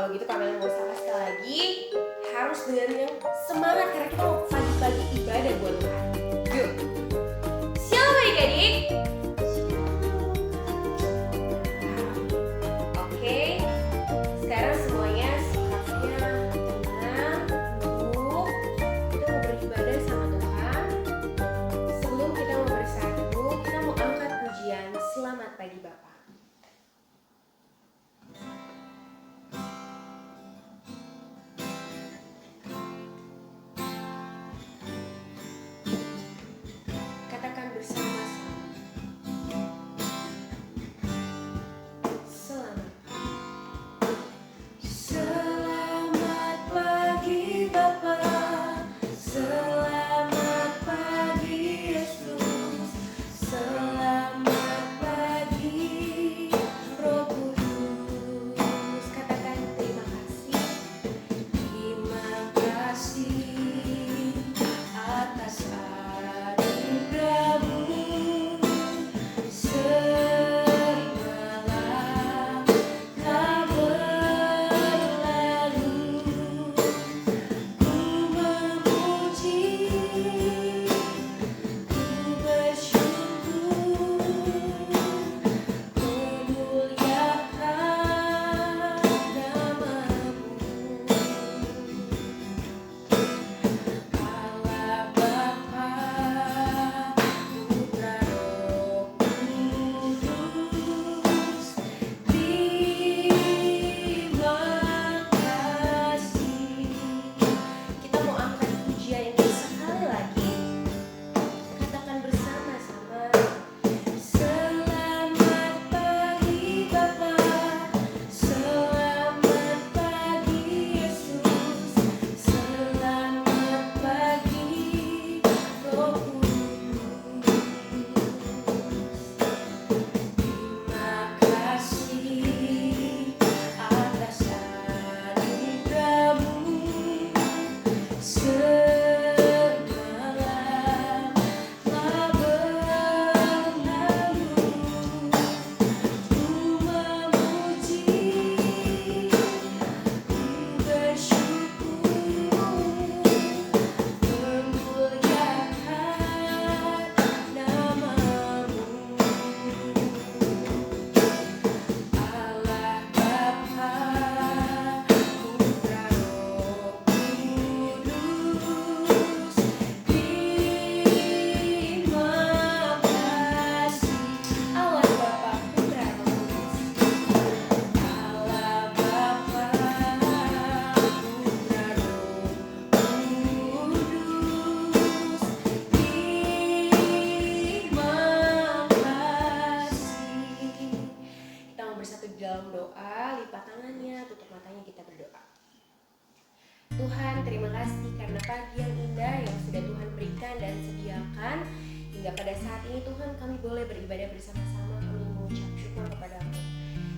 Kalau gitu kalian gak usah sekali lagi, harus dengan yang semangat karena kita mau pagi-pagi ibadah buat Tuhan. Yuk. Shalom adik-adik. Oke. Sekarang semuanya sikapnya tenang, duduk. Kita mau beribadah sama Tuhan. Sebelum kita mau bersatu, kita mau angkat pujian Selamat Pagi Bapa. Katakan bersama-sama. Selamat pagi Bapa, selamat pagi Yesus, selamat pagi Roh Kudus. Katakan terima kasih atas anugerah-Mu. Serimalah kau berlalu, ku memuji, ku bersyukur, memuliakan nama-Mu. Allah Bapa, Putra Roh Kudus, terima kasih. Kita mau angkat pujian ini sekali lagi. Katakan bersama-sama. Selamat pagi Bapa, selamat pagi Yesus, selamat pagi Roh Kudus. Terima kasih atas anugerah-Mu. Semalam telah berlalu, ku memuji, ku bersyukur, memuliakan nama-Mu. Allah Bapa, Putra Roh Kudus, terima kasih. Allah Bapa, Putra Roh Kudus. Allah Bapa, Putra Roh Kudus, terima kasih. Kita mau bersatu di dalam doa, lipat tangannya, tutup matanya, kita berdoa. Tuhan, terima kasih karena pagi yang indah yang sudah Tuhan berikan dan sediakan. Hingga pada saat ini Tuhan kami boleh beribadah bersama-sama, kami mengucap syukur kepada-Mu.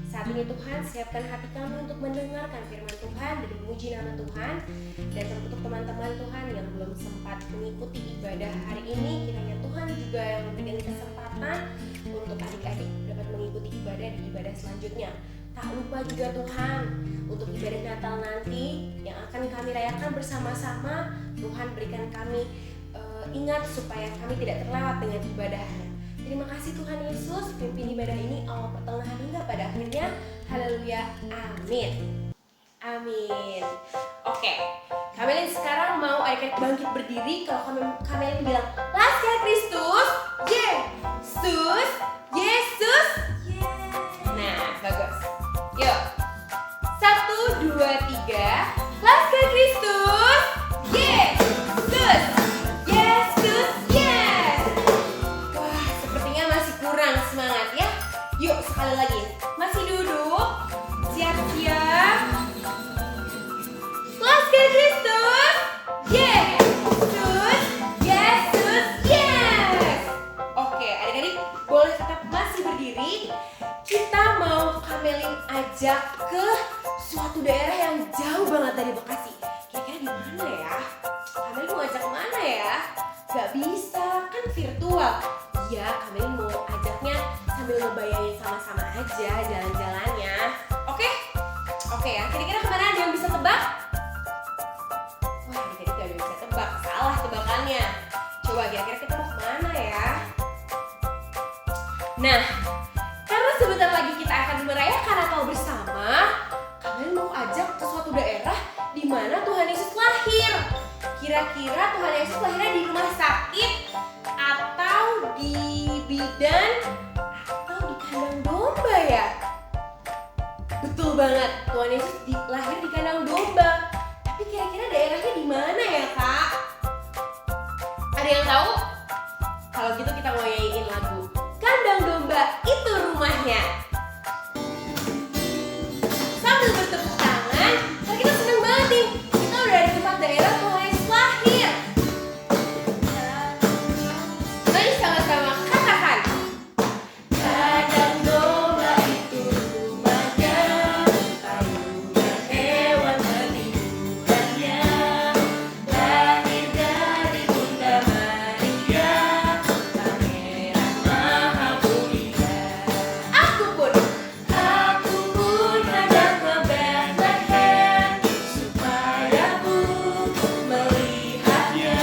Saat ini Tuhan, siapkan hati kami untuk mendengarkan firman Tuhan dan memuji nama Tuhan. Dan untuk teman-teman Tuhan yang belum sempat mengikuti ibadah hari ini, kiranya Tuhan juga yang memberikan kesempatan untuk adik-adik dapat mengikuti ibadah di ibadah selanjutnya. Tak lupa juga Tuhan, untuk ibadah Natal nanti yang akan kami rayakan bersama-sama, Tuhan berikan kami ingat supaya kami tidak terlewat dengan ibadahnya. Terima kasih Tuhan Yesus, pimpin ibadah ini awal, pertengahan hingga pada akhirnya. Haleluya, amin. Amin. Oke, Kamelin sekarang mau adik-adik bangkit berdiri. Kalau Kamelin bilang Laskar Kristus, Yesus, Yesus. Nah, bagus. Yuk, 1, 2, 3. Laskar Kristus, Yesus, Yesus, yes. Wah, sepertinya masih kurang semangat ya. Yuk, sekali lagi. Masih duduk, siap-siap. Laskar Kristus, Yesus, Yesus, yes. Oke, adik-adik boleh tetap masih berdiri. Kita mau Kamelin ajak ke suatu daerah yang jauh banget dari Bekasi. Kira-kira di mana ya? Kamelin mau ajak kemana ya? Gak bisa, kan virtual. Ya, Kamelin mau ajaknya sambil ngebayangin sama-sama aja jalan-jalannya. Oke? Oke ya, kira-kira kemana banget. Tuhan Yesus lahir di kandang domba. Tapi kira-kira daerahnya di mana ya, Kak? Ada yang tahu? Kalau gitu kita mau nyanyiin lagu Kandang Domba Itu Rumahnya. Sambil bertepuk tangan, karena kita seneng banget nih. Kita udah di tempat daerah Tuhan Yesus lahir. Mari sama-sama katakan. Kandang domba itu rumahnya, kandungan hewan peliharanya, lahir dari Bunda Maria, Pangeran Maha Mulia. Aku pun hendak ke Bethlehem supaya ku melihatnya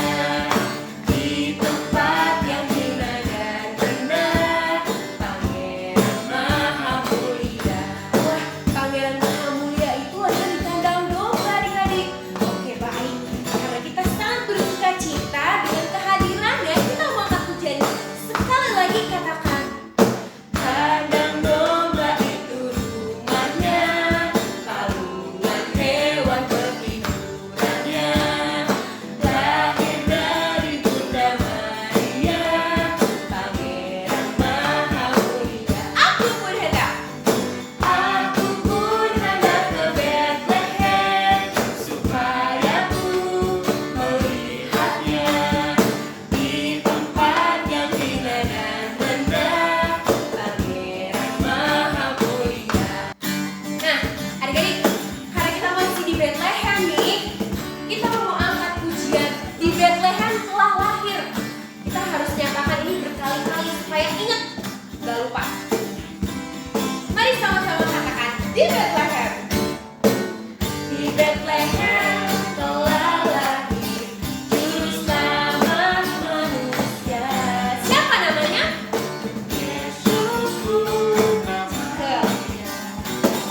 di tempat yang hina dan rendah, Pangeran Maha Mulia. Wah, Pangeran Maha Mulia itu ada di kandang domba, adik-adik. Oke, baik. Karena kita sangat bersuka cita dengan kehadirannya, kita mau angkat pujian. Sekali lagi katakan. Kandang domba itu rumahnya, kalungan hewan peliharanya, lahir dari Bunda Maria, Pangeran Maha Mulia. Aku pun hendak ke Bethlehem supaya ku melihatnya di tempat yang hina dan rendah, Pangeran Maha Mulia. Nah, adik-adik, karena kita masih di Bethlehem nih, kita mau angkat pujian di Bethlehem telah lahir. Kita harus nyatakan ini berkali-kali supaya ingat, gak lupa. Mari sama-sama katakan di Bethlehem. Di Bethlehem telah lahir Juru Selamat manusia. Siapa namanya? Yesus Putra.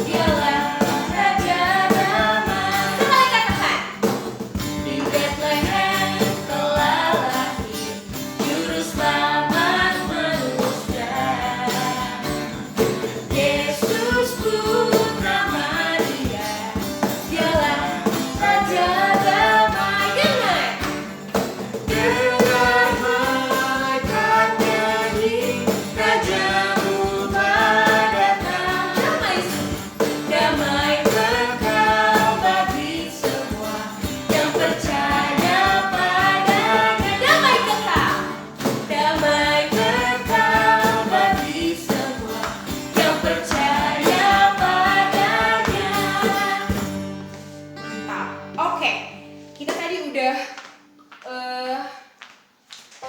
Dialah Raja Damai. Sekali katakan. Di Bethlehem telah lahir Juru Selamat manusia. Yesus Putra Maria, dialah Raja Damai. Dengar malaikat nyanyi, Rajamu telah datang. Damai kekal bagi semua yang percaya padanya. Damai kekal bagi semua yang percaya padanya. Mantap. Oke, kita tadi udah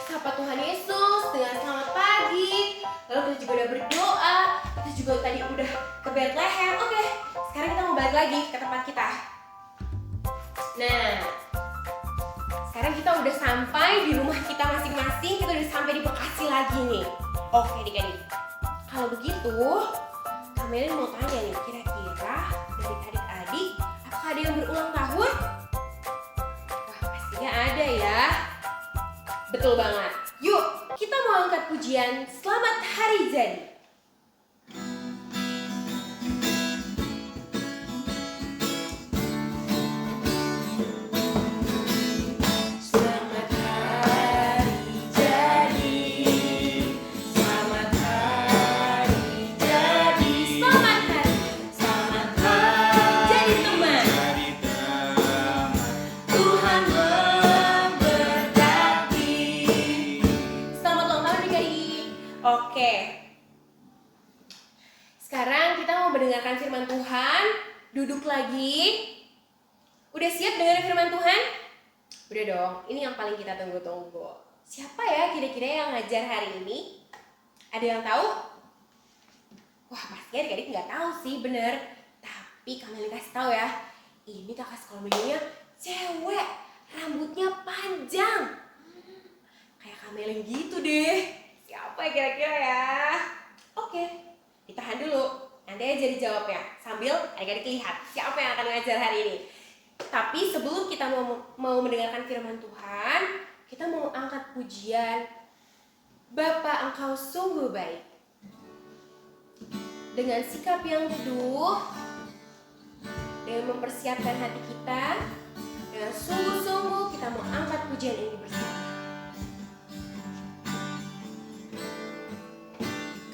sapa Tuhan Yesus dengan selamat pagi. Lalu kita juga udah berdoa. Kita juga tadi udah ke Bethlehem. Oke, sekarang kita mau balik lagi ke tempat kita. Nah, sekarang kita udah sampai di rumah kita masing-masing. Kita udah sampai di Bekasi lagi nih. Oke, adik-adik. Kalau begitu, Kamelin mau tanya nih, kira-kira dari adik-adik, apakah ada yang berulang tahun? Wah, pastinya ada ya. Betul banget. Yuk, kita mau angkat pujian Selamat Hari Jadi. Selamat hari jadi, selamat hari jadi, selamat hari jadi teman. Tuhan memberkati. Selamat ulang tahun adik-adik. Oke. Sekarang kita mau mendengarkan firman Tuhan. Duduk lagi. Udah siap dengar firman Tuhan? Udah dong, ini yang paling kita tunggu-tunggu. Siapa ya kira-kira yang ngajar hari ini? Ada yang tahu? Wah, pastinya adik-adik nggak tahu sih, bener. Tapi kami kasih tahu ya, ini kakak sekolah minggunya cewek, rambutnya panjang. Kayak Kamelin gitu deh. Siapa ya kira-kira ya? Oke, ditahan dulu. Nanti aja dijawabnya sambil adik-adik lihat siapa yang akan ngajar hari ini. Tapi sebelum kita mau mendengarkan firman Tuhan, kita mau angkat pujian Bapa Engkau sungguh baik. Dengan sikap yang teduh, mempersiapkan hati kita dengan sungguh-sungguh kita mau angkat pujian ini bersama.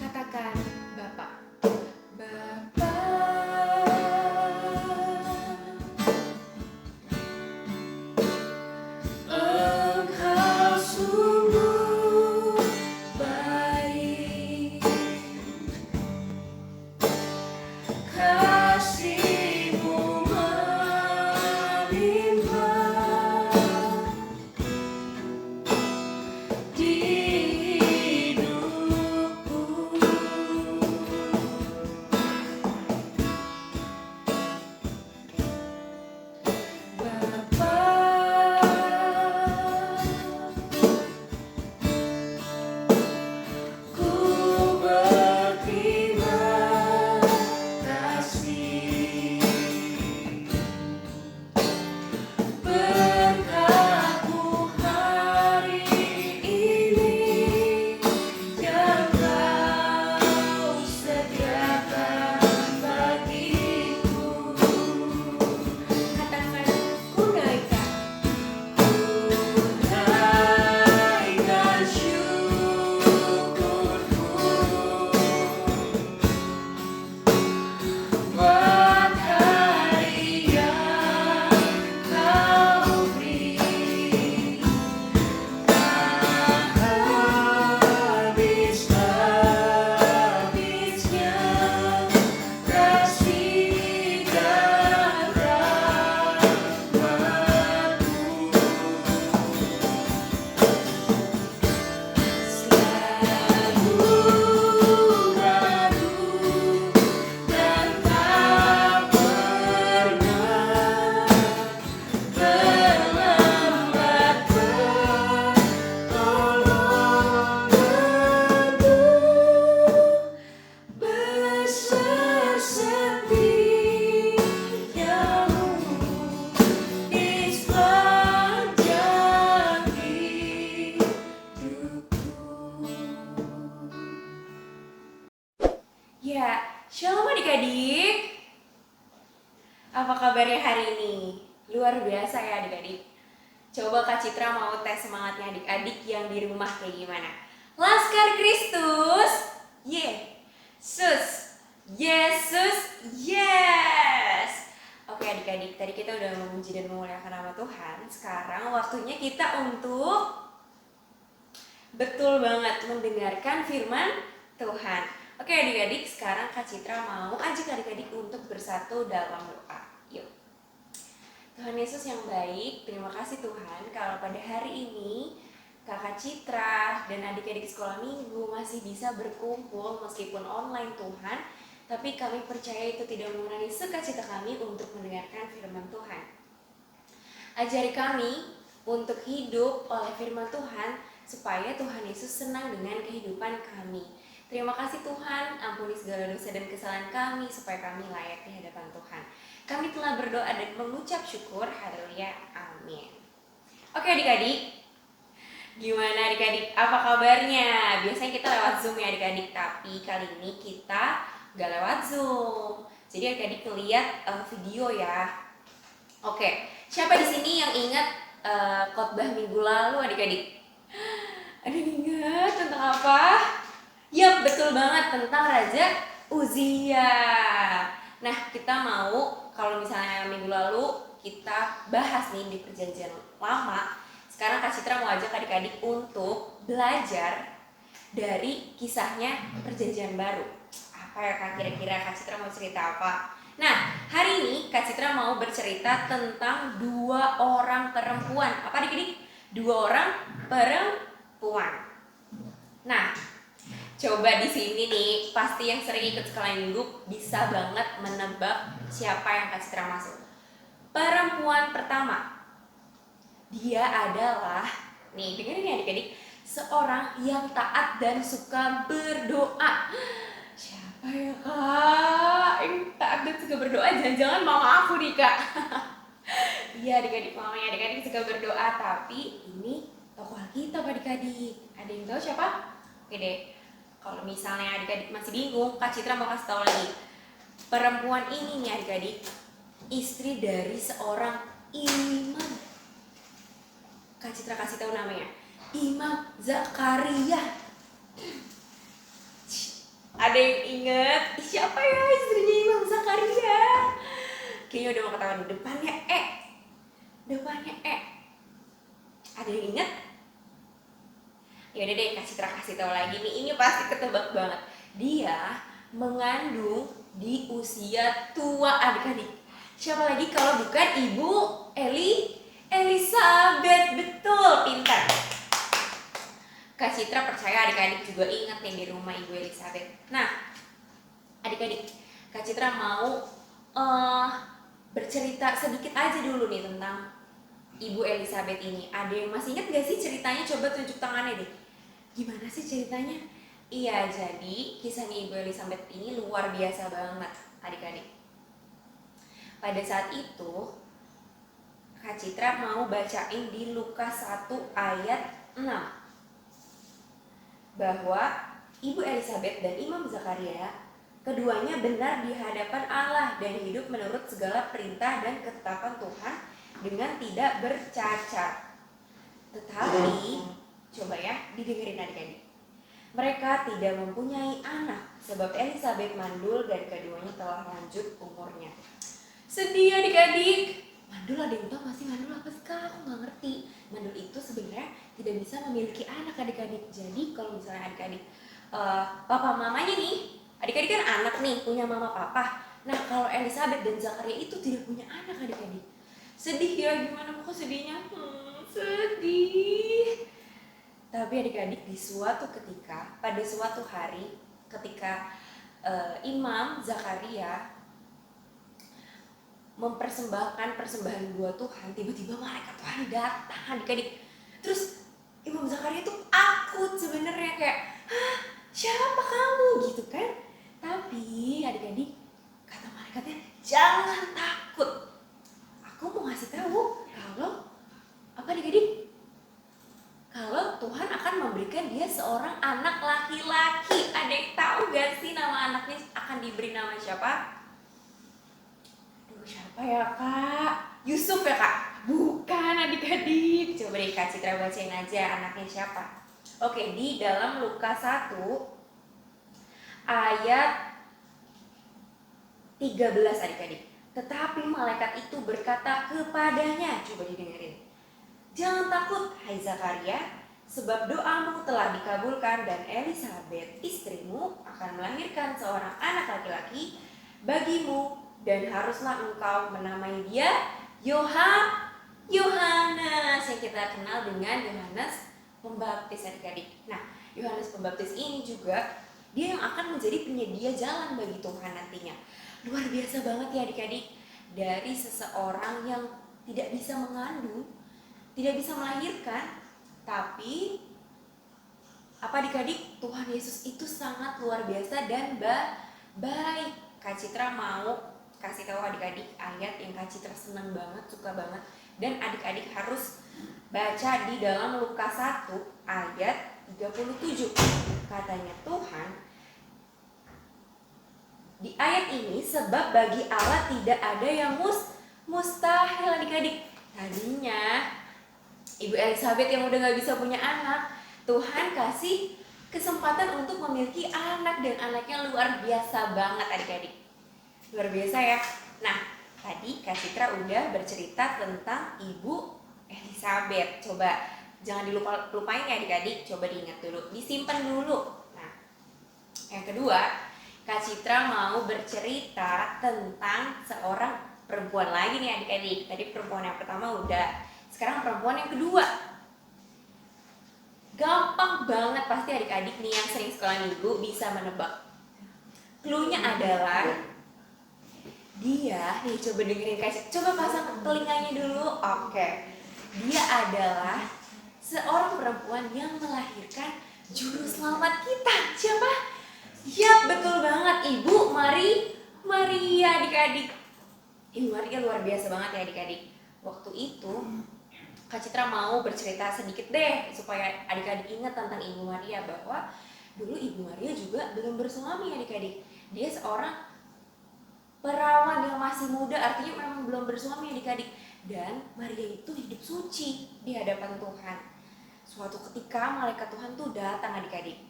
Katakan, Bapa. Bapa, Engkau sungguh baik, kasih-Mu melimpah di hidupku. Bapa, ku berterima kasih, berkat-Mu hari ini yang Kau sediakan bagiku. Katakan, ku naikkan syukurku buat hari yang Kau beri. Tak habis-habisnya kasih dan rahmat-Mu. Selalu baru dan tak pernah terlambat pertolongan-Mu. Besar setiamu di sepanjang hidupku. Ya, shalom adik-adik. Apa kabarnya hari ini? Luar biasa ya adik-adik. Coba Kak Citra mau tes semangatnya adik-adik yang di rumah kayak gimana? Laskar Kristus, Yesus, Yesus, yes. Oke adik-adik, tadi kita udah memuji dan memuliakan nama Tuhan. Sekarang waktunya kita untuk betul banget mendengarkan firman Tuhan. Oke adik-adik, sekarang Kak Citra mau ajak adik-adik untuk bersatu dalam doa. Yuk. Tuhan Yesus yang baik, terima kasih Tuhan kalau pada hari ini Kakak Citra dan adik-adik sekolah minggu masih bisa berkumpul meskipun online Tuhan. Tapi kami percaya itu tidak mengurangi sukacita kami untuk mendengarkan firman Tuhan. Ajari kami untuk hidup oleh firman Tuhan supaya Tuhan Yesus senang dengan kehidupan kami. Terima kasih Tuhan, ampuni segala dosa dan kesalahan kami supaya kami layak di hadapan Tuhan. Kami telah berdoa dan mengucap syukur, haleluya, amin. Oke adik-adik, gimana adik-adik? Apa kabarnya? Biasanya kita lewat Zoom ya adik-adik, tapi kali ini kita gak lewat Zoom. Jadi adik-adik lihat video ya. Oke, siapa di sini yang ingat khotbah minggu lalu adik-adik? Ada yang ingat tentang apa? Yap, betul banget, tentang Raja Uzia. Nah, kita mau kalau misalnya minggu lalu kita bahas nih di perjanjian lama. Sekarang Kak Citra mau ajak adik-adik untuk belajar dari kisahnya perjanjian baru. Apa ya Kak, kira-kira Kak Citra mau cerita apa? Nah, hari ini Kak Citra mau bercerita tentang 2 orang perempuan. Apa adik-adik? 2 orang perempuan. Nah, coba di sini nih, pasti yang sering ikut sekolah minggu bisa banget menebak siapa yang Kak Citra maksud. Perempuan pertama, dia adalah, nih dengerin ya adik-adik, seorang yang taat dan suka berdoa. Siapa ya Kak? Ini taat dan suka berdoa, jangan-jangan mama aku nih Kak. Iya adik-adik, mamanya adik-adik suka berdoa, tapi ini tokoh Alkitab adik-adik. Ada yang tahu siapa? Oke deh. Kalau misalnya adik-adik masih bingung, Kak Citra mau kasih tahu lagi. Perempuan ini nih adik-adik, istri dari seorang imam. Kak Citra kasih tahu namanya, Imam Zakaria. Ada yang inget siapa ya istrinya Imam Zakaria? Kayaknya udah mau ketahuan. Depannya E. Ada yang inget? Ya udah deh, Kak Citra kasih tahu lagi nih. Ini pasti ketebak banget. Dia mengandung di usia tua, adik-adik. Siapa lagi kalau bukan Ibu Elizabeth. Betul, pintar. Kak Citra percaya adik-adik juga ingat nih di rumah Ibu Elizabeth. Nah, adik-adik, Kak Citra mau bercerita sedikit aja dulu nih tentang Ibu Elizabeth ini. Ada yang masih ingat gak sih ceritanya? Coba tunjuk tangannya deh. Gimana sih ceritanya? Iya, jadi kisahnya Ibu Elizabeth ini luar biasa banget, adik-adik. Pada saat itu, Kak Citra mau bacain di Lukas 1 ayat 6. Bahwa Ibu Elizabeth dan Imam Zakaria keduanya benar di hadapan Allah dan hidup menurut segala perintah dan ketetapan Tuhan dengan tidak bercacat. Tetapi, coba ya, didengerin adik-adik. Mereka tidak mempunyai anak sebab Elizabeth mandul dan keduanya telah lanjut umurnya. Sedih adik-adik. Mandul, ada yang tahu masih mandul apa sih Kak? Aku nggak ngerti. Mandul itu sebenarnya tidak bisa memiliki anak adik-adik. Jadi kalau misalnya adik-adik papa mamanya nih, adik-adik kan anak nih, punya mama papa. Nah kalau Elizabeth dan Zakaria itu tidak punya anak adik-adik. Sedih ya, gimana kok sedihnya? Sedih. Tapi adik-adik di suatu ketika, pada suatu hari ketika Imam Zakaria mempersembahkan persembahan buat Tuhan, tiba-tiba malaikat Tuhan datang adik-adik. Terus Imam Zakaria tuh takut sebenarnya, kayak, hah, siapa kamu gitu kan? Tapi adik-adik, kata malaikatnya, jangan takut. Aku mau ngasih tahu kalau apa adik-adik? Kalau Tuhan akan memberikan dia seorang anak laki-laki. Ada yang tahu gak sih nama anaknya akan diberi nama siapa? Siapa ya Kak? Yusuf ya Kak? Bukan adik-adik. Coba deh Kak Citra bacain aja anaknya siapa. Oke, di dalam Lukas 1 ayat 13 adik-adik. Tetapi malaikat itu berkata kepadanya, coba didengerin, jangan takut hai Zakaria, sebab doamu telah dikabulkan dan Elizabeth istrimu akan melahirkan seorang anak laki-laki bagimu. Dan haruslah engkau menamai dia Yohanes, yang kita kenal dengan Yohanes Pembaptis adik-adik. Nah, Yohanes Pembaptis ini juga dia yang akan menjadi penyedia jalan bagi Tuhan nantinya. Luar biasa banget ya adik-adik. Dari seseorang yang tidak bisa mengandung, tidak bisa melahirkan, tapi apa adik-adik, Tuhan Yesus itu sangat luar biasa dan baik. Kak Citra mau kasih tahu adik-adik ayat yang Kak Citra senang banget, suka banget, dan adik-adik harus baca di dalam Lukas 1 ayat 37. Katanya Tuhan di ayat ini, sebab bagi Allah tidak ada yang mustahil adik-adik. Tadinya Ibu Elizabeth yang udah gak bisa punya anak, Tuhan kasih kesempatan untuk memiliki anak, dan anaknya luar biasa banget adik-adik. Luar biasa ya. Nah, tadi Kak Citra udah bercerita tentang Ibu Elizabeth. Coba jangan dilupain ya adik-adik, coba diingat dulu, disimpan dulu. Nah, yang kedua, Kak Citra mau bercerita tentang seorang perempuan lagi nih adik-adik. Tadi perempuan yang pertama udah, sekarang perempuan yang kedua. Gampang banget pasti adik-adik nih yang sering sekolah minggu bisa menebak. Cluenya adalah dia, nih coba dengerin Kak, coba pasang telinganya dulu. Oke. Dia adalah seorang perempuan yang melahirkan juru selamat kita. Siapa? Yap, betul banget, Ibu Maria adik-adik. Ibu Maria luar biasa banget ya adik-adik. Waktu itu Kak Citra mau bercerita sedikit deh supaya adik-adik ingat tentang Ibu Maria, bahwa dulu Ibu Maria juga belum bersuami adik-adik. Dia seorang perawan yang masih muda, artinya memang belum bersuami adik-adik. Dan Maria itu hidup suci di hadapan Tuhan. Suatu ketika malaikat Tuhan tuh datang adik-adik,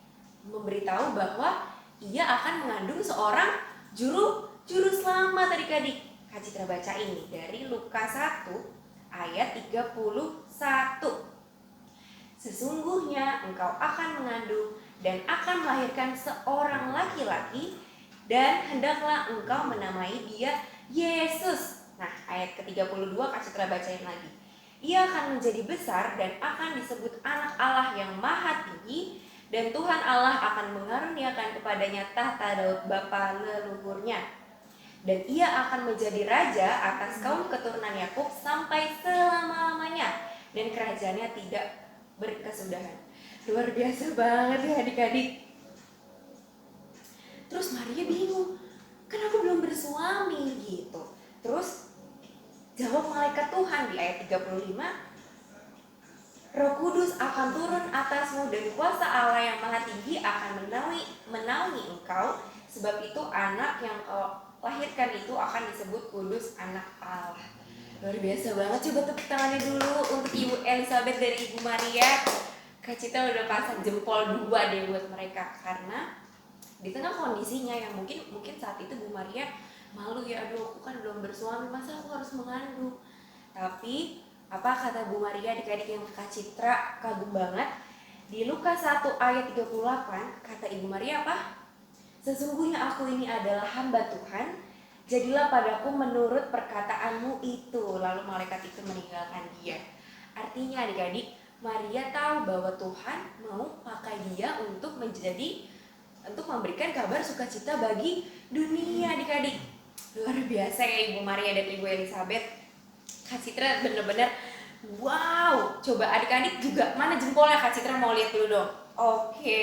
memberitahu bahwa ia akan mengandung seorang juru selamat adik-adik. Kak Citra baca ini dari Lukas 1 ayat 31. Sesungguhnya engkau akan mengandung dan akan melahirkan seorang laki-laki, dan hendaklah engkau menamai dia Yesus. Nah, ayat ke-32 Kak Citra bacain lagi. Ia akan menjadi besar dan akan disebut anak Allah yang maha tinggi, dan Tuhan Allah akan mengaruniakan kepadanya tahta Daud bapa leluhurnya. Dan ia akan menjadi raja atas kaum keturunan Yakub sampai selama-lamanya, dan kerajaannya tidak berkesudahan. Luar biasa banget ya adik-adik. Terus Maria bingung, kan aku belum bersuami gitu. Terus jawab malaikat Tuhan di ayat 35, Roh Kudus akan turun atasmu dan kuasa Allah yang maha tinggi akan menaungi engkau, sebab itu anak yang kau lahirkan itu akan disebut kudus, anak Allah. Luar biasa banget, coba tepuk tangannya dulu untuk Ibu Elizabeth dari Ibu Maria. Kak Citra udah pasang jempol 2 deh buat mereka, karena di tengah kondisinya yang mungkin saat itu Bu Maria malu ya, aduh aku kan belum bersuami, masa aku harus mengandung. Tapi apa kata Bu Maria adik-adik yang Kak Citra kagum banget? Di Lukas 1 ayat 38 kata Ibu Maria apa? Sesungguhnya aku ini adalah hamba Tuhan, jadilah padaku menurut perkataanmu itu. Lalu malaikat itu meninggalkan dia. Artinya adik-adik, Maria tahu bahwa Tuhan mau pakai dia untuk memberikan kabar sukacita bagi dunia adik-adik. Luar biasa ya Ibu Maria dan Ibu Elizabeth. Kak Citra bener-bener wow. Coba adik-adik juga, mana jempolnya Kak Citra mau lihat dulu dong. Oke.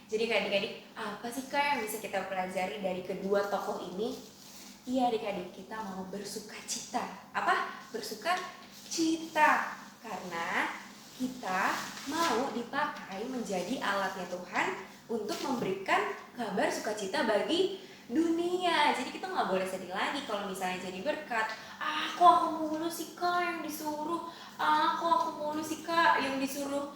Jadi adik-adik, apa sih Kak yang bisa kita pelajari dari kedua tokoh ini? Iya adik-adik, kita mau bersukacita. Apa? Bersukacita. Karena kita mau dipakai menjadi alatnya Tuhan untuk memberikan kabar sukacita bagi dunia. Jadi kita nggak boleh sedih lagi kalau misalnya jadi berkat. Kok aku mulu sih Kak yang disuruh? Kok aku mulu sih Kak yang disuruh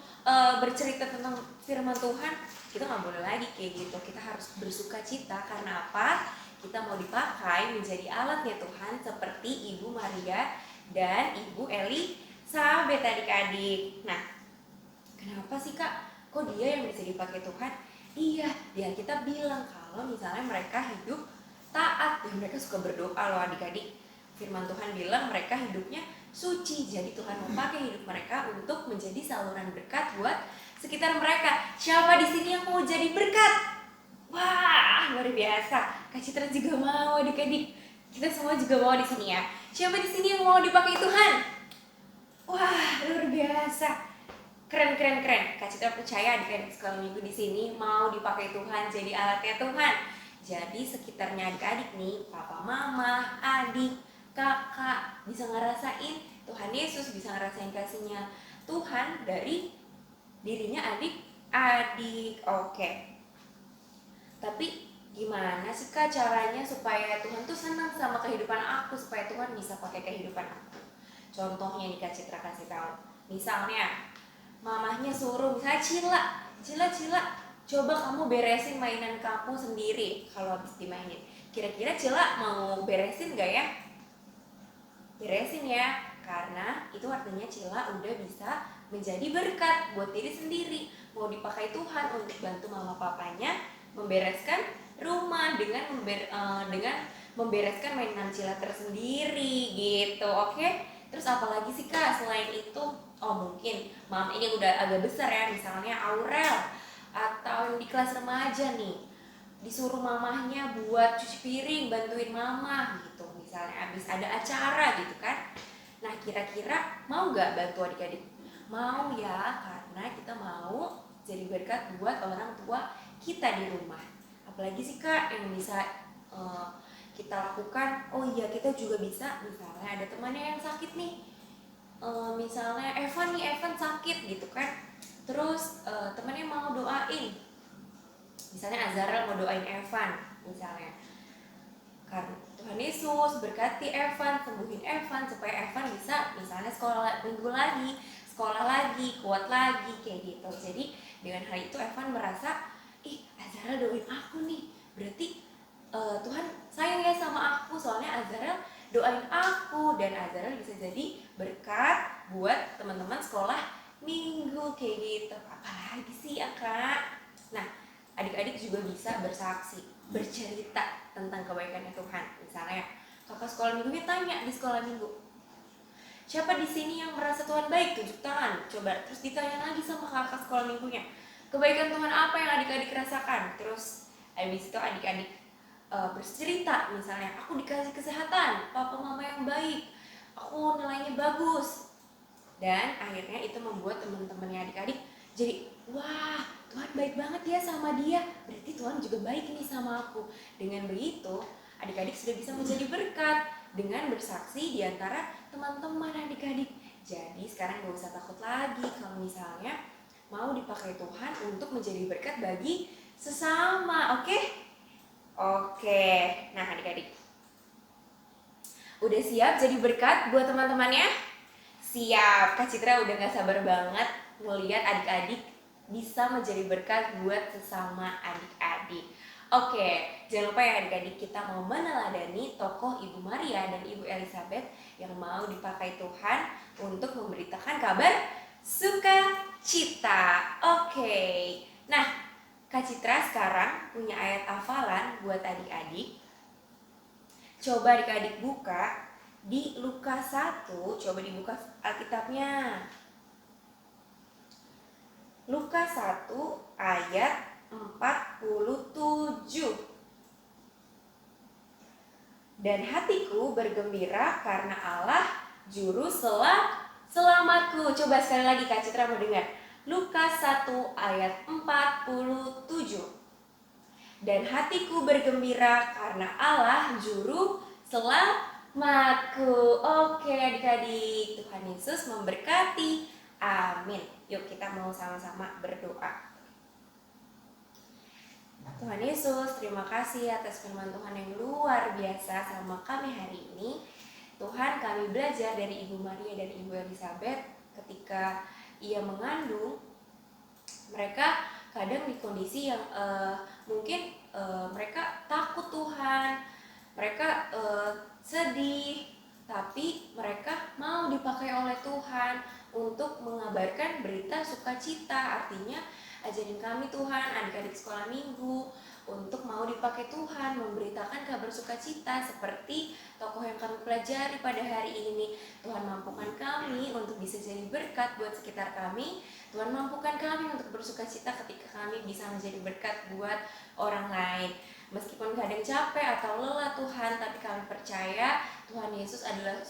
bercerita tentang firman Tuhan? Kita nggak boleh lagi kayak gitu. Kita harus bersukacita karena apa? Kita mau dipakai menjadi alatnya Tuhan seperti Ibu Maria dan Ibu Elizabeth adik-adik. Nah, kenapa sih Kak? Kok dia yang bisa dipakai Tuhan? Iya, dia kita bilang kalau misalnya mereka hidup taat dan mereka suka berdoa loh adik-adik. Firman Tuhan bilang mereka hidupnya suci. Jadi Tuhan memakai hidup mereka untuk menjadi saluran berkat buat sekitar mereka. Siapa di sini yang mau jadi berkat? Wah, luar biasa. Kak Citra juga mau adik-adik. Kita semua juga mau di sini ya. Siapa di sini yang mau dipakai Tuhan? Wah, luar biasa. Keren. Kak Citra percaya adik-adik sekolah minggu di sini mau dipakai Tuhan jadi alatnya Tuhan. Jadi sekitarnya adik-adik nih, papa, mama, adik, kakak bisa ngerasain Tuhan Yesus, bisa ngerasain kasihnya Tuhan dari dirinya adik-adik. Oke. Tapi gimana sih Kak caranya supaya Tuhan tuh senang sama kehidupan aku, supaya Tuhan bisa pakai kehidupan aku? Contohnya nih Kak Citra kasih tahu. Misalnya mamahnya suruh, misalnya Cila, coba kamu beresin mainan kamu sendiri kalau habis dimainin. Kira-kira Cila mau beresin gak ya? Beresin ya, karena itu artinya Cila udah bisa menjadi berkat buat diri sendiri. Mau dipakai Tuhan untuk bantu mama papanya membereskan rumah dengan membereskan mainan Cila tersendiri gitu. Oke? Terus apalagi sih Kak selain itu? Oh mungkin mam ini udah agak besar ya, misalnya Aurel atau yang di kelas remaja nih, disuruh mamahnya buat cuci piring, bantuin mama gitu, misalnya abis ada acara gitu kan. Nah kira-kira mau gak bantu adik-adik? Mau ya, karena kita mau jadi berkat buat orang tua kita di rumah. Apalagi sih Kak yang bisa kita lakukan? Oh iya, kita juga bisa misalnya ada temannya yang sakit nih, misalnya Evan sakit gitu kan, terus temannya mau doain, misalnya Azara mau doain Evan misalnya. Karena Tuhan Yesus berkati Evan, sembuhin Evan supaya Evan bisa misalnya sekolah minggu lagi, sekolah lagi, kuat lagi kayak gitu. Jadi dengan hal itu Evan merasa, ih Azarel doain aku nih, berarti Tuhan sayang ya sama aku, soalnya Azarel doain aku, dan Azarel bisa jadi berkat buat teman-teman sekolah minggu kayak gitu. Apalagi sih ya Kak? Nah, adik-adik juga bisa bersaksi, bercerita tentang kebaikannya Tuhan. Misalnya kakak sekolah minggunya tanya di sekolah minggu, siapa di sini yang merasa Tuhan baik? Tunjuk tangan. Coba terus ditanya lagi sama kakak sekolah minggunya, kebaikan Tuhan apa yang adik-adik rasakan? Terus habis itu adik-adik bercerita, misalnya aku dikasih kesehatan, papa mama yang baik, aku nilainya bagus. Dan akhirnya itu membuat teman-temannya adik-adik jadi, wah Tuhan baik banget ya sama dia, berarti Tuhan juga baik nih sama aku. Dengan begitu adik-adik sudah bisa menjadi berkat dengan bersaksi di antara teman-teman adik-adik. Jadi sekarang gak usah takut lagi kalau misalnya mau dipakai Tuhan untuk menjadi berkat bagi sesama. Oke, nah adik-adik udah siap jadi berkat buat teman-temannya? Siap, Kak Citra udah gak sabar banget ngeliat adik-adik bisa menjadi berkat buat sesama adik-adik. Oke, jangan lupa ya adik-adik, kita mau meneladani tokoh Ibu Maria dan Ibu Elizabeth yang mau dipakai Tuhan untuk memberitakan kabar sukacita. Oke, nah Kak Citra sekarang punya ayat hafalan buat adik-adik. Coba adik-adik buka di Lukas 1, coba dibuka Alkitabnya. Lukas 1 ayat 47. Dan hatiku bergembira karena Allah juru selamatku. Coba sekali lagi Kak Citra mau dengar. Lukas 1 ayat 47. Dan hatiku bergembira karena Allah juru selamatku. Oke adik-adik, Tuhan Yesus memberkati. Amin. Yuk kita mau sama-sama berdoa. Tuhan Yesus, terima kasih atas firman Tuhan yang luar biasa sama kami hari ini. Tuhan, kami belajar dari Ibu Maria dan Ibu Elizabeth ketika ia mengandung. Mereka kadang di kondisi yang mungkin mereka takut Tuhan, mereka sedih, tapi mereka mau dipakai oleh Tuhan untuk mengabarkan berita sukacita. Artinya ajarin kami Tuhan, adik-adik sekolah minggu, untuk mau dipakai Tuhan memberitakan kabar sukacita seperti tokoh yang kami pelajari pada hari ini. Tuhan mampukan kami untuk bisa jadi berkat buat sekitar kami. Tuhan mampukan kami untuk bersukacita ketika kami bisa menjadi berkat buat orang lain. Meskipun kadang capek atau lelah Tuhan, tapi kami percaya Tuhan Yesus adalah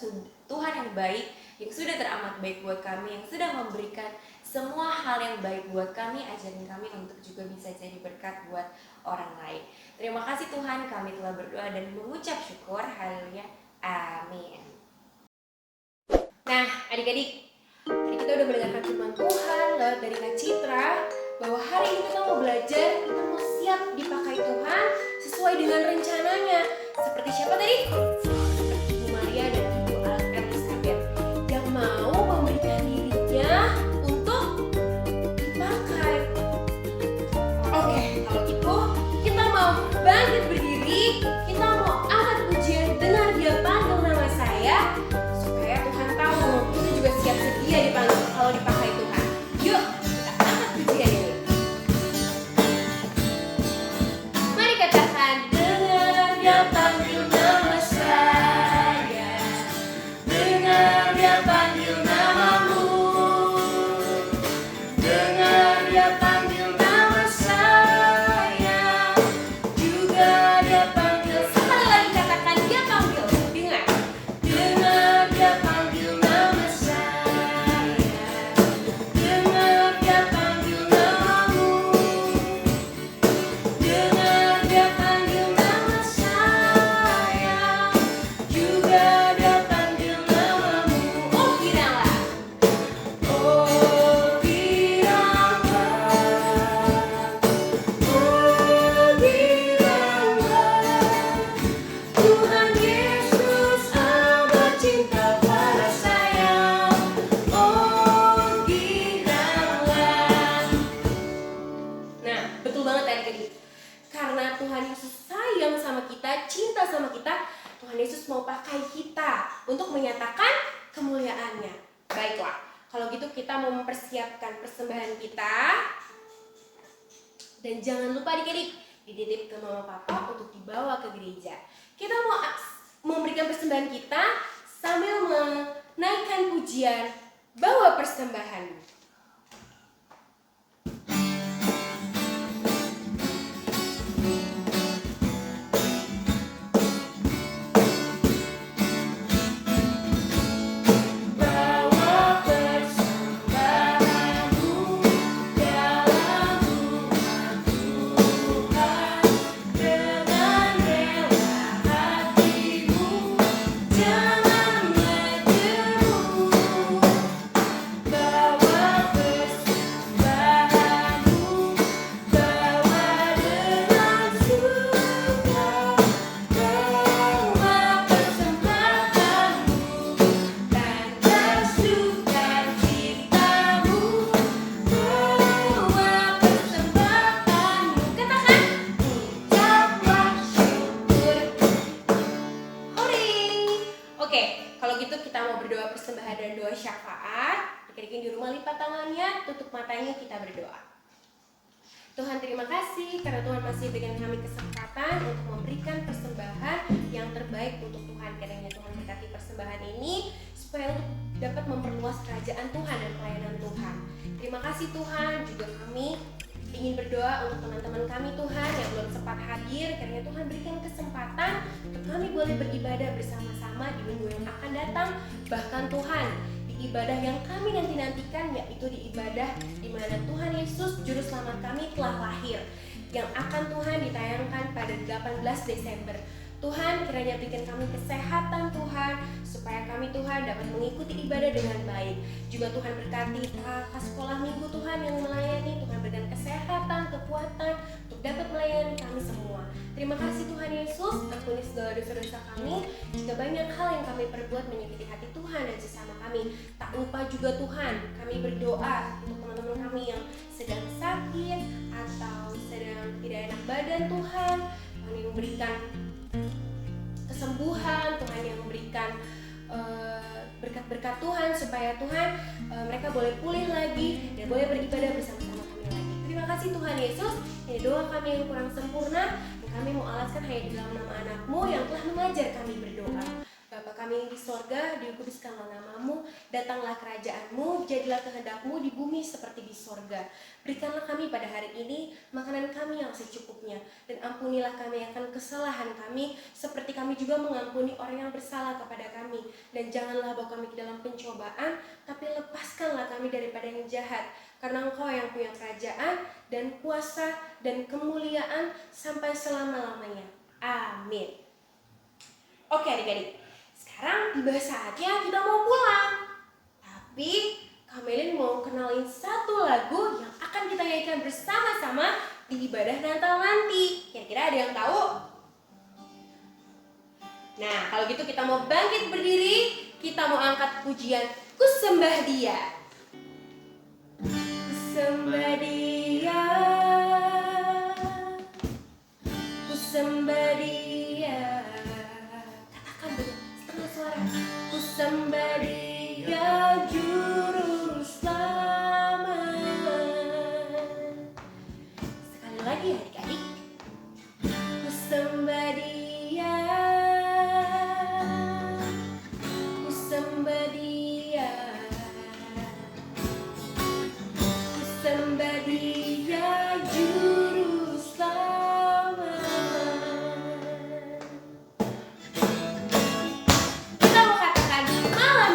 Tuhan yang baik, yang sudah teramat baik buat kami, yang sudah memberikan semua hal yang baik buat kami. Ajarin kami untuk juga bisa jadi berkat buat orang lain. Terima kasih Tuhan, kami telah berdoa dan mengucap syukur. Haleluya, amin. Nah adik-adik, tadi kita udah mendengarkan firman Tuhan lewat dari Kak Citra, bahwa hari ini kita mau belajar, kita mau siap dipakai Tuhan sesuai dengan rencananya. Seperti siapa tadi? Seperti Ibu Maria dan Ibu Elizabeth yang mau memberikan dirinya untuk dipakai. Oke, kalau gitu kita mau bangkit berdiri, kita mau angkat pujian, dengar dia panggil nama saya, supaya Tuhan tahu kita juga siap sedia dipanggil kalau dipakai Tuhan. Yuk, kita angkat pujian ini. Mari katakan, dengar dia panggil nama saya. untuk menyatakan kemuliaannya. Baiklah, kalau gitu kita mau mempersiapkan persembahan kita. Dan jangan lupa adik-adik, dititip ke mama papa untuk dibawa ke gereja. Kita mau memberikan persembahan kita sambil menaikkan pujian, bawa persembahan. Oke, kalau gitu kita mau berdoa persembahan dan doa syafaat. Adik-adik di rumah lipat tangannya, tutup matanya, kita berdoa. Tuhan, terima kasih karena Tuhan masih berikan kami kesempatan untuk memberikan persembahan yang terbaik untuk Tuhan. Kiranya Tuhan berkati persembahan ini supaya untuk dapat memperluas kerajaan Tuhan dan pelayanan Tuhan. Terima kasih Tuhan. Juga kami ingin berdoa untuk teman-teman kami Tuhan yang belum sempat hadir. Kiranya Tuhan berikan kesempatan untuk kami boleh beribadah bersama-sama di minggu yang akan datang. Bahkan Tuhan, di ibadah yang kami nantikan, yaitu di ibadah di mana Tuhan Yesus Juru Selamat kami telah lahir, yang akan Tuhan ditayangkan pada 18 Desember. Tuhan, kiranya berikan kami kesehatan Tuhan, supaya kami Tuhan dapat mengikuti ibadah dengan baik. Juga Tuhan berkati kakak sekolah minggu Tuhan yang melayani. Tuhan berikan kesehatan, kekuatan untuk dapat melayani kami semua. Terima kasih Tuhan Yesus, ampuni segala dosa-dosa kami. Jika banyak hal yang kami perbuat menyakiti hati Tuhan dan sesama kami. Tak lupa juga Tuhan, kami berdoa untuk teman-teman kami yang sedang sakit atau sedang tidak enak badan Tuhan. Tuhan yang memberikan kesembuhan, Tuhan yang memberikan berkat-berkat Tuhan supaya Tuhan mereka boleh pulih lagi dan boleh beribadah bersama-sama kami lagi. Terima kasih Tuhan Yesus. Ini doa kami yang kurang sempurna, dan kami mau alaskan hanya di dalam nama anak-Mu yang telah mengajar kami berdoa. Bapa kami yang di sorga, dikuduskanlah namamu, datanglah kerajaan-Mu, jadilah kehendak-Mu di bumi seperti di sorga. Berikanlah kami pada hari ini makanan kami yang secukupnya, dan ampunilah kami akan kesalahan kami, seperti kami juga mengampuni orang yang bersalah kepada kami. Dan janganlah bawa kami ke dalam pencobaan, tapi lepaskanlah kami daripada yang jahat, karena Engkau yang punya kerajaan, dan kuasa, dan kemuliaan sampai selama-lamanya. Amin. Oke adik-adik, sekarang tiba saatnya kita mau pulang. Tapi Kamelin mau kenalin satu lagu yang akan kita nyanyikan bersama-sama di ibadah Natal nanti. Kira-kira ada yang tahu? Nah, kalau gitu kita mau bangkit berdiri, kita mau angkat pujian Ku Sembah Dia. Ku sembah Dia, ku sembah Dia. Katakan dengan setengah suara. Ku sembah Dia, Juru Selamat. Sekali lagi adik-adik. Ku sembah Dia, ku sembah Dia, ku sembah Dia, Juru Selamat. Kita mau katakan malam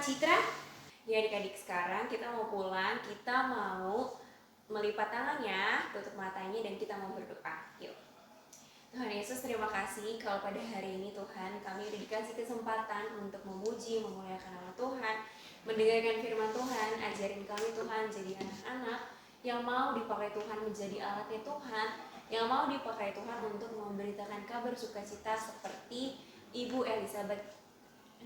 Citra? Ya adik-adik, sekarang kita mau pulang, kita mau melipat tangannya, tutup matanya, dan kita mau berdoa. Yuk. Tuhan Yesus, terima kasih kalau pada hari ini Tuhan kami udah dikasih kesempatan untuk memuji, memuliakan nama Tuhan, mendengarkan firman Tuhan. Ajarin kami Tuhan jadi anak-anak yang mau dipakai Tuhan menjadi alatnya Tuhan, yang mau dipakai Tuhan untuk memberitakan kabar sukacita seperti Ibu Elizabeth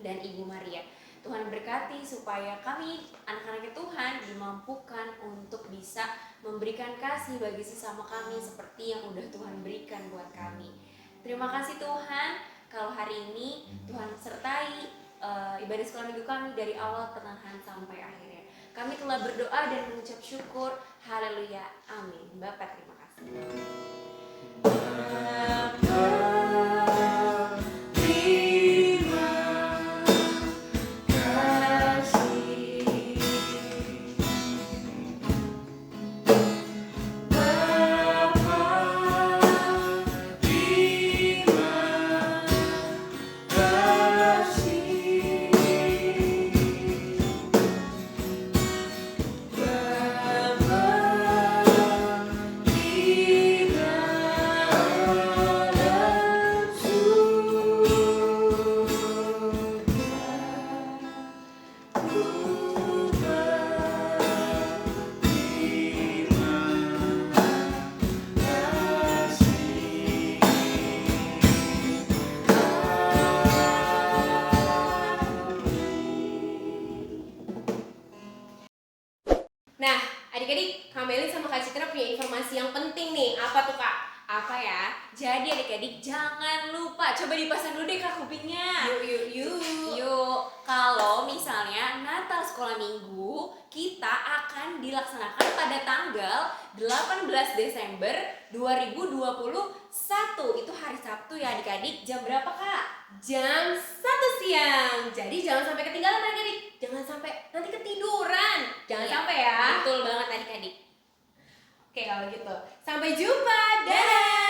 dan Ibu Maria. Tuhan berkati supaya kami anak-anaknya Tuhan dimampukan untuk bisa memberikan kasih bagi sesama kami seperti yang udah Tuhan berikan buat kami. Terima kasih Tuhan kalau hari ini Tuhan sertai ibadah sekolah minggu kami dari awal pertengahan sampai akhirnya. Kami telah berdoa dan mengucap syukur. Haleluya. Amin. Bapak terima kasih. Nah, adik-adik, Kak Meli sama Kak Citra punya informasi yang penting nih. Apa tuh, Kak? Apa ya? Jadi adik-adik jangan lupa, coba dipasang dulu deh Kak kupingnya. Yuk, kalau misalnya Natal sekolah minggu kita akan dilaksanakan pada tanggal 18 Desember 2021. Itu hari Sabtu ya adik-adik. Jam berapa Kak? Jam 1 siang. Jadi jangan sampai ketinggalan adik-adik. Jangan sampai nanti ketiduran. Jangan Iya, sampai ya. Betul banget adik-adik. Oke, kalau gitu. Sampai jumpa. Dadah.